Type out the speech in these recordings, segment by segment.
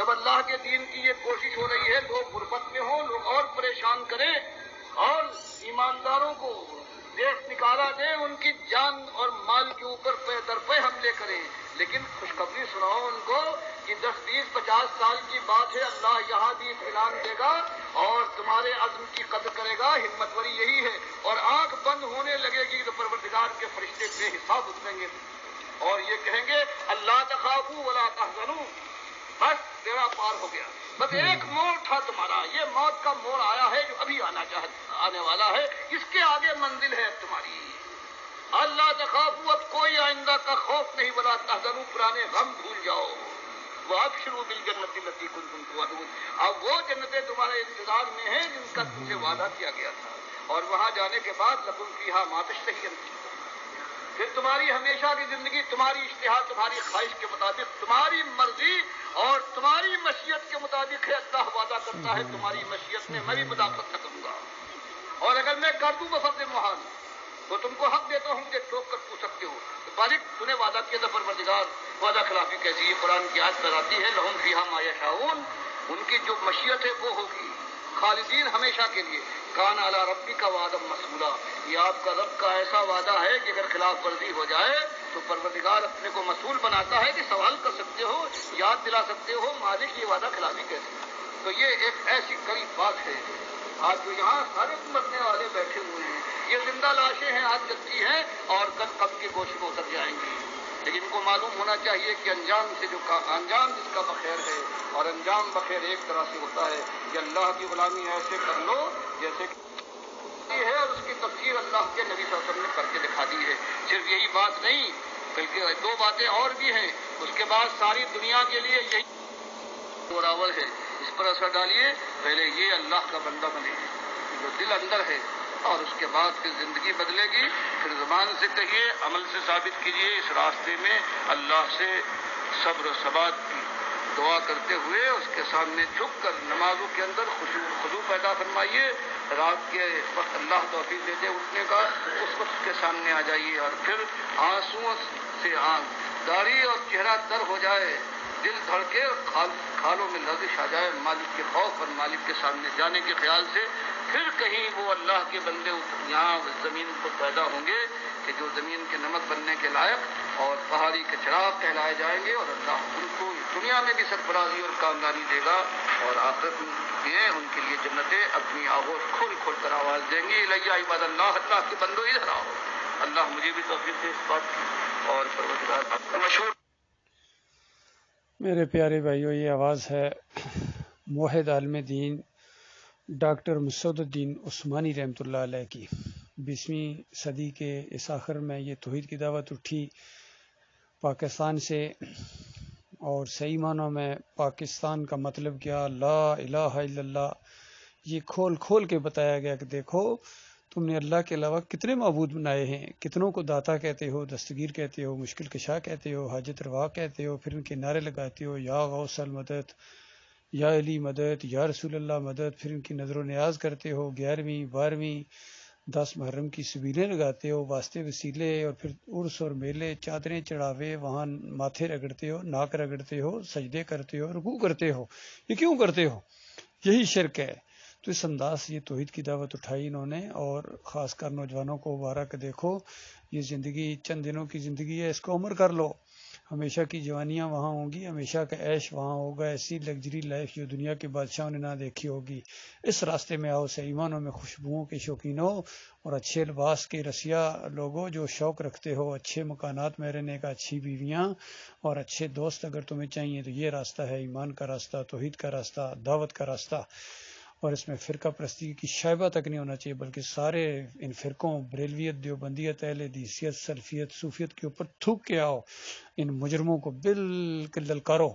اب اللہ کے دین کی یہ کوشش ہو رہی ہے، لوگ غربت میں ہوں، لوگ اور پریشان کریں اور ایمانداروں کو دیش نکالا دیں، ان کی جان اور مال کے اوپر پے در پے حملے کریں، لیکن خوشخبری سناؤ ان کو کہ 10-20-50 سال کی بات ہے، اللہ یہاں بھی اطمینان دے گا اور تمہارے عزم کی قدر کرے گا۔ ہمت وری یہی ہے، اور آنکھ بند ہونے لگے گی تو پروردگار کے فرشتے بے حساب اتریں گے اور یہ کہیں گے اللہ تخافوا ولا تحزنوا، بس بیڑا پار ہو گیا، بس ایک موڑ تھا تمہارا، یہ موت کا موڑ آیا ہے جو ابھی آنے والا ہے، اس کے آگے منزل ہے اب تمہاری۔ اللہ تخافوا، اب کوئی آئندہ کا خوف نہیں، ولا تحزنوا، پرانے غم بھول جاؤ، وابشروا بالجنۃ التي كنتم توعدون، اب وہ جنتیں تمہارے انتظار میں ہیں جن کا تم سے وعدہ کیا گیا تھا، اور وہاں جانے کے بعد لکم فیہا ما تشتہی انفسکم، پھر تمہاری ہمیشہ کی زندگی تمہاری اشتہا، تمہاری خواہش کے مطابق، تمہاری مرضی اور تمہاری مشیت کے مطابق ہے۔ اللہ وعدہ کرتا ہے تمہاری مشیت میں میں بھی مداخلت نہ کروں گا، اور اگر میں کر دوں بفضل محال تو تم کو حق دیتا ہوں کہ ٹوک کر پوچھ سکتے ہو، تو مالک تو نے وعدہ کیا تھا، پروردگار وعدہ خلافی کیسی ہے؟ قرآن کی آیت پر آتی ہے لہم فیہا ما یشاؤون، ان کی جو مشیت ہے وہ ہوگی خالدین ہمیشہ کے لیے۔ کان علی ربک وعدا مسئولا، یہ آپ کا رب کا ایسا وعدہ ہے کہ اگر خلاف ورزی ہو جائے تو پروردگار اپنے کو مسئول بناتا ہے کہ سوال کر سکتے ہو، یاد دلا سکتے ہو مالک یہ وعدہ خلافی کیسے؟ تو یہ ایک ایسی کڑی بات ہے۔ آج جو یہاں سارے مرنے والے بیٹھے ہوئے ہیں، یہ زندہ لاشیں ہیں، آج جلتی ہیں اور کل قبر کے گوشے میں اتر جائیں گی، لیکن ان کو معلوم ہونا چاہیے کہ انجام جس کا بخیر ہے، اور انجام بخیر ایک طرح سے ہوتا ہے کہ اللہ کی غلامی ایسے کر لو جیسے کہ ہے، اور اس کی تفسیر اللہ کے نبی صلی اللہ علیہ وسلم نے کر کے دکھا دی ہے۔ صرف یہی بات نہیں بلکہ دو باتیں اور بھی ہیں، اس کے بعد ساری دنیا کے لیے یہی موراول ہے، اس پر اثر ڈالیے، پہلے یہ اللہ کا بندہ بنے جو دل اندر ہے، اور اس کے بعد پھر زندگی بدلے گی، پھر زبان سے کہیے، عمل سے ثابت کیجیے، اس راستے میں اللہ سے صبر و ثبات کی دعا کرتے ہوئے اس کے سامنے جھک کر نمازوں کے اندر خضوع پیدا فرمائیے، رات کے وقت اللہ توفیق دے دے اٹھنے کا، اس وقت کے سامنے آ جائیے، اور پھر آنسوؤں سے داڑھی اور چہرہ تر ہو جائے، دل دھڑکے اور کھالوں میں لرزش آ جائے مالک کے خوف اور مالک کے سامنے جانے کے خیال سے، پھر کہیں وہ اللہ کے بندے یہاں زمین پر پیدا ہوں گے کہ جو زمین کے نمک بننے کے لائق اور پہاڑی کے چراغ کہلائے جائیں گے، اور اللہ ان کو دنیا میں بھی سرفرازی اور کامرانی دے گا، اور آخرت میں ان کے لیے جنتیں اپنی آغوش کھول کھول کر آواز دیں گی، الیہ عباد اللہ، اللہ کے بندو ادھر آؤ۔ اللہ مجھے بھی توفیق دے اس بات کی، اور پروردگار مشہور۔ میرے پیارے بھائیو، یہ آواز ہے موحد عالم دین ڈاکٹر مسعود الدین عثمانی رحمۃ اللہ علیہ کی۔ 20ویں صدی کے اس آخر میں یہ توحید کی دعوت اٹھی پاکستان سے، اور صحیح معنوں میں پاکستان کا مطلب کیا، لا الہ الا اللہ، یہ کھول کھول کے بتایا گیا کہ دیکھو تم نے اللہ کے علاوہ کتنے معبود بنائے ہیں، کتنوں کو داتا کہتے ہو، دستگیر کہتے ہو، مشکل کشا کہتے ہو، حاجت روا کہتے ہو، پھر ان کے نعرے لگاتے ہو، یا غوث المدد، یا علی مدد، یا رسول اللہ مدد، پھر ان کی نظر و نیاز کرتے ہو، 11ویں 12ویں 10 محرم کی سبیلیں لگاتے ہو، واسطے وسیلے، اور پھر عرس اور میلے، چادریں چڑھاوے، وہاں ماتھے رگڑتے ہو، ناک رگڑتے ہو، سجدے کرتے ہو، رکوع کرتے ہو۔ یہ کیوں کرتے ہو؟ یہی شرک ہے۔ تو اس انداز سے یہ توحید کی دعوت اٹھائی انہوں نے، اور خاص کر نوجوانوں کو مبارک، دیکھو یہ زندگی چند دنوں کی زندگی ہے، اس کو عمر کر لو، ہمیشہ کی جوانیاں وہاں ہوں گی، ہمیشہ کا عیش وہاں ہوگا، ایسی لگژری لائف جو دنیا کے بادشاہوں نے نہ دیکھی ہوگی۔ اس راستے میں آؤ، صحیح معنوں میں خوشبوؤں کے شوقین ہو، اور اچھے لباس کے رسیا لوگوں جو شوق رکھتے ہو، اچھے مکانات میں رہنے کا، اچھی بیویاں اور اچھے دوست اگر تمہیں چاہیے، تو یہ راستہ ہے ایمان کا راستہ، توحید کا راستہ، دعوت کا راستہ، اور اس میں فرقہ پرستی کی شائبہ تک نہیں ہونا چاہیے، بلکہ سارے ان فرقوں، بریلویت، دیوبندیت، اہل حدیثیت، سلفیت، صوفیت کے اوپر تھوک کے آؤ، ان مجرموں کو بالکل للکارو،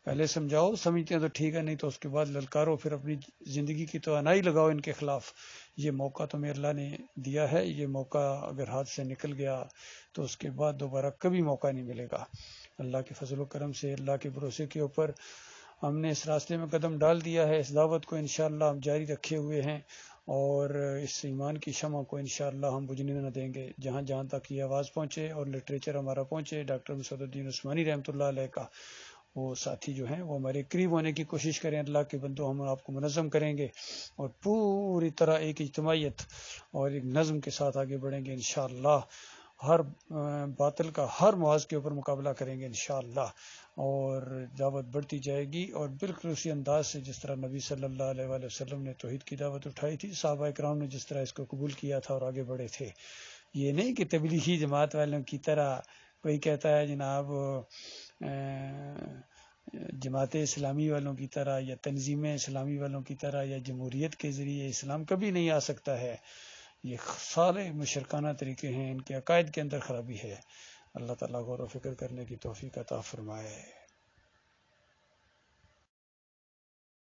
پہلے سمجھاؤ، سمجھتے ہیں تو ٹھیک ہے، نہیں تو اس کے بعد للکارو، پھر اپنی زندگی کی توانائی لگاؤ ان کے خلاف۔ یہ موقع تمہیں اللہ نے دیا ہے، یہ موقع اگر ہاتھ سے نکل گیا تو اس کے بعد دوبارہ کبھی موقع نہیں ملے گا۔ اللہ کے فضل و کرم سے، اللہ کے بھروسے کے اوپر ہم نے اس راستے میں قدم ڈال دیا ہے، اس دعوت کو انشاءاللہ ہم جاری رکھے ہوئے ہیں، اور اس ایمان کی شمع کو انشاءاللہ ہم بجھنے نہ دیں گے۔ جہاں جہاں تک یہ آواز پہنچے اور لٹریچر ہمارا پہنچے ڈاکٹر مسعود الدین عثمانی رحمۃ اللہ علیہ کا، وہ ساتھی جو ہیں وہ ہمارے قریب ہونے کی کوشش کریں. اللہ کے بندو ہم آپ کو منظم کریں گے اور پوری طرح ایک اجتماعیت اور ایک نظم کے ساتھ آگے بڑھیں گے انشاءاللہ. ہر باطل کا ہر محاذ کے اوپر مقابلہ کریں گے انشاءاللہ اور دعوت بڑھتی جائے گی. اور بالکل اسی انداز سے جس طرح نبی صلی اللہ علیہ وآلہ وسلم نے توحید کی دعوت اٹھائی تھی, صحابہ کرام نے جس طرح اس کو قبول کیا تھا اور آگے بڑھے تھے. یہ نہیں کہ تبلیغی جماعت والوں کی طرح کوئی کہتا ہے جناب جماعت اسلامی والوں کی طرح یا تنظیم اسلامی والوں کی طرح یا جمہوریت کے ذریعے اسلام کبھی نہیں آ سکتا ہے. یہ سارے مشرکانہ طریقے ہیں, ان کے عقائد کے اندر خرابی ہے. اللہ تعالیٰ غور و فکر کرنے کی توفیق عطا فرمائے.